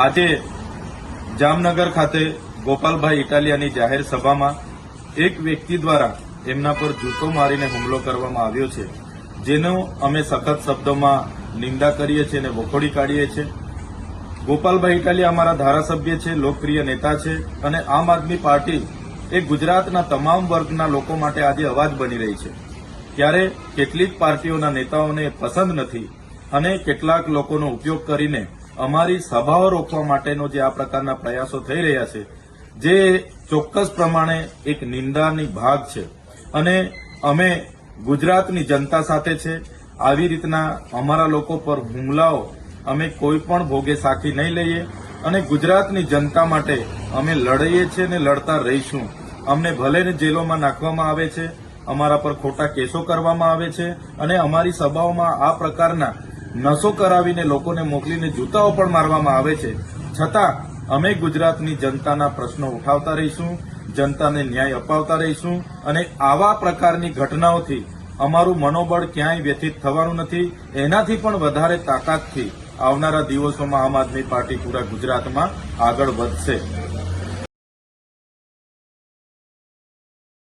આજે જામનગર ખાતે ગોપાલભાઈ ઇટાલિયાની જાહેર સભામાં એક વ્યક્તિ દ્વારા એમના પર જૂતો મારીને હુમલો કરવામાં આવ્યો છે, જેનો અમે સખત શબ્દોમાં નિંદા કરીએ છીએ અને વખોડી કાઢીએ છીએ. ગોપાલભાઈ ઇટાલિયા અમારા ધારાસભ્ય છે, લોકપ્રિય નેતા છે અને આમ આદમી પાર્ટી એ ગુજરાતના તમામ વર્ગના લોકો માટે આજે અવાજ બની રહી છે. ત્યારે કેટલીક પાર્ટીઓના નેતાઓને પસંદ નથી અને કેટલાક લોકોનો ઉપયોગ કરીને અમારી સભાઓ રોકવા માટેનો જે આ પ્રકારના પ્રયાસો થઈ રહ્યા છે, જે ચોક્કસ પ્રમાણે એક નિંદાની ભાગ છે અને અમે ગુજરાતની જનતા સાથે છે. આવી રીતના અમારા લોકો પર હુમલાઓ અમે કોઈ પણ ભોગે સાખી નહીં લઈએ અને ગુજરાતની જનતા માટે અમે લડીએ છીએ અને લડતા રહીશું. અમને ભલે ને જેલોમાં નાખવામાં આવે છે, અમારા પર ખોટા કેસો કરવામાં આવે છે અને અમારી સભાઓમાં આ પ્રકારના નશો કરાવીને લોકોને મોકલીને જૂતાઓ પણ મારવામાં આવે છે, છતાં અમે ગુજરાતની જનતાના પ્રશ્નો ઉઠાવતા રહીશું, જનતાને ન્યાય અપાવતા રહીશું અને આવા પ્રકારની ઘટનાઓથી અમારું મનોબળ ક્યાંય વ્યથિત થવાનું નથી. એનાથી પણ વધારે તાકાતથી આવનારા દિવસોમાં આમ આદમી પાર્ટી પૂરા ગુજરાતમાં આગળ વધશે.